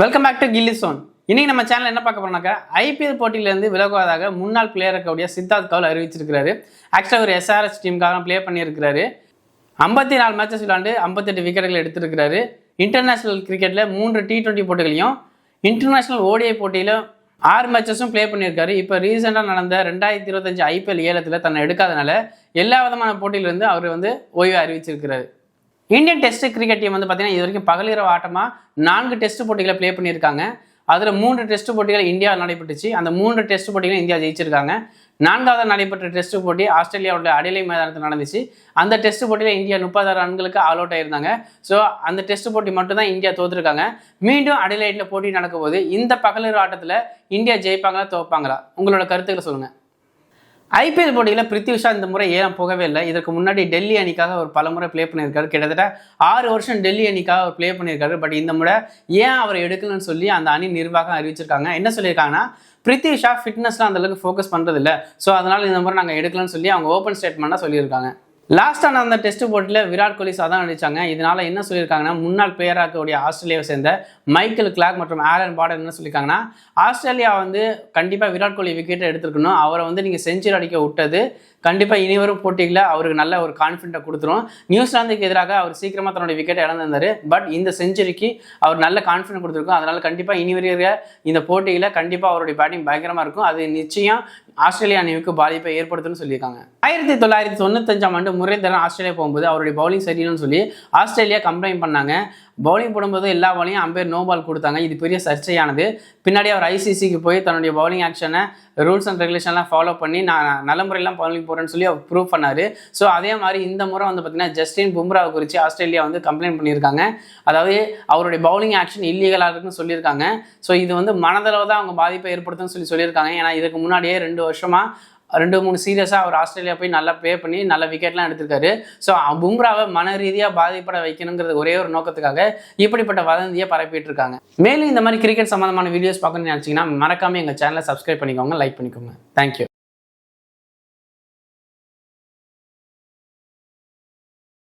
Welcome back to Gilli zone. இன்னைக்கு நம்ம channel என்ன பார்க்க போறோம்னாக்கா, ஐபிஎல் போட்டியிலிருந்து விலகுவதாக முன்னாள் பிளேயர் இருக்கக்கூடிய சித்தார்த் கவுல் அறிவிச்சிருக்காரு. ஆக்சுவலாக ஒரு எஸ்ஆர்எஸ் டீமுக்காக ப்ளே பண்ணியிருக்கிறாரு. 54 மேட்சஸ் விளையாண்டு 58 விக்கெட்டுகள் எடுத்திருக்கிறாரு. இன்டர்நேஷனல் கிரிக்கெட்டில் 3 T20 போட்டிகளையும் இன்டர்நேஷனல் ஓடிஐ போட்டியில் 6 மேட்சஸும் ப்ளே பண்ணியிருக்காரு. இப்போ ரீசெண்டாக நடந்த 2025 ஐபிஎல் ஏலத்தில் தன்னை எடுக்காதனால எல்லா விதமான போட்டியிலிருந்து அவர் ஓய்வை அறிவிச்சிருக்கிறாரு. இந்தியன் டெஸ்ட் கிரிக்கெட் டீம் பார்த்தீங்கன்னா இது வரைக்கும் பகலிரவு ஆட்டமாக 4 டெஸ்ட் போட்டிகளை ப்ளே பண்ணியிருக்காங்க. அதில் 3 டெஸ்ட் போட்டிகள் இந்தியாவில் நடைபெற்றுச்சு. அந்த 3 டெஸ்ட் போட்டிகளும் இந்தியா ஜெயிச்சிருக்காங்க. 4வது நடைபெற்ற டெஸ்ட் போட்டி ஆஸ்திரேலியாவோட அடிலை மைதானத்தில் நடந்துச்சு. அந்த டெஸ்ட் போட்டியில் இந்தியா 36 ரன்களுக்கு ஆல் அவுட் ஆயிருந்தாங்க. ஸோ அந்த டெஸ்ட் போட்டி மட்டும் தான் இந்தியா தோற்றுருக்காங்க. மீண்டும் அடிலைட்டில் போட்டி நடக்கும் போது இந்த பகலிரவு ஆட்டத்தில் இந்தியா ஜெயிப்பாங்களா தோப்பாங்களா? உங்களோட கருத்துக்களை சொல்லுங்கள். ஐபிஎல் போட்டியில் பிருத்வி ஷா இந்த முறை ஏன் போகவே இல்லை. இதற்கு முன்னாடி டெல்லி அணிக்காக அவர் பல முறை ப்ளே பண்ணியிருக்காரு. கிட்டத்தட்ட 6 வருஷம் டெல்லி அணிக்காக அவர் ப்ளே பண்ணியிருக்காரு. பட் இந்த முறை ஏன் அவர் எடுக்கலன்னு சொல்லி அந்த அணி நிர்வாகம் அறிவிச்சிருக்காங்க. என்ன சொல்லியிருக்காங்கன்னா, பிருத்வி ஷா ஃபிட்னஸ்லாம் அந்தளவுக்கு ஃபோக்கஸ் பண்ணுறது இல்லை, ஸோ அதனால் இந்த முறை நாங்கள் எடுக்கலன்னு சொல்லி அவங்க ஓப்பன் ஸ்டேட்மெண்ட்டாக சொல்லியிருக்காங்க. லாஸ்ட்டான அந்த டெஸ்ட் போட்டியில் விராட் கோலி சாதனை அடித்தாங்க. இதனால் என்ன சொல்லியிருக்காங்கன்னா, முன்னாள் பிளேயராக இருக்கக்கூடிய ஆஸ்திரேலியாவை சேர்ந்த மைக்கேல் கிளார்க் மற்றும் ஆலன் பார்டர் என்ன சொல்லியிருக்காங்கன்னா, ஆஸ்திரேலியா கண்டிப்பாக விராட் கோலி விக்கெட்டை எடுத்துருக்கணும். அவரை நீங்கள் செஞ்சுரி அடிக்க விட்டது கண்டிப்பாக இனிவரும் போட்டிகளில் அவருக்கு நல்ல ஒரு கான்ஃபிடென்ட்டை கொடுத்துரும். நியூசிலாந்துக்கு எதிராக அவர் சீக்கிரமாக தன்னுடைய விக்கெட்டை இழந்திருந்தார். பட் இந்த செஞ்சுரிக்கு அவர் நல்ல கான்ஃபிடென்ட் கொடுத்துருக்கும். அதனால் கண்டிப்பாக இனி வருகிற இந்த போட்டியில் கண்டிப்பாக அவருடைய பேட்டிங் பயங்கரமாக இருக்கும். அது நிச்சயம் ஆஸ்திரேலியா அணிவுக்கு பாதிப்பை ஏற்படுத்தும்னு சொல்லியிருக்காங்க. 1995ஆம் ஆண்டு முரளிதரன் ஆஸ்திரேலியா போகும்போது அவருடைய பவுலிங் சரியில்லைன்னு சொல்லி ஆஸ்திரேலியா கம்ப்ளைண்ட் பண்ணாங்க. பவுலிங் போடும்போது எல்லா பாலையும் அம்பையர் நோ பால் கொடுத்தாங்க. இது பெரிய சர்ச்சையானது. பின்னாடி அவர் ஐசிசிக்கு போய் தன்னுடைய பவுலிங் ஆக்ஷனை ரூல்ஸ் அண்ட் ரெகுலேஷன்லாம் ஃபாலோ பண்ணி நான் நல்ல முறையெல்லாம் பவுலிங் போடுறேன்னு சொல்லி அவர் ப்ரூவ் பண்ணார். ஸோ அதே மாதிரி இந்த முறை பார்த்தீங்கன்னா ஜஸ்டின் பும்ராவை குறித்து ஆஸ்திரேலியா கம்ப்ளைண்ட் பண்ணியிருக்காங்க. அதாவது அவருடைய பவுலிங் ஆக்ஷன் இல்லீகலாக இருக்குன்னு சொல்லியிருக்காங்க. ஸோ இது மனதளவு தான் அவங்க பாதிப்பை ஏற்படுத்தும்னு சொல்லியிருக்காங்க. ஏன்னா இதுக்கு முன்னாடியே 2 வருஷமாக 2-3 சீரியஸாக அவர் ஆஸ்திரேலியா போய் நல்லா ப்ளே பண்ணி நல்ல விக்கெட்லாம் எடுத்திருக்காரு. ஸோ பும்ராவை மன ரீதியாக பாதிப்பட வைக்கணுங்கிறது ஒரே ஒரு நோக்கத்துக்காக இப்படிப்பட்ட வதந்தியை பரப்பிட்டு இருக்காங்க. மேலும் இந்த மாதிரி கிரிக்கெட் சம்மந்தமான வீடியோஸ் பார்க்கணும்னு நினச்சிங்கன்னா மறக்காமல் எங்கள் சேனலை சப்ஸ்கிரைப் பண்ணிக்கோங்க, லைக் பண்ணிக்கோங்க. தேங்க்யூ.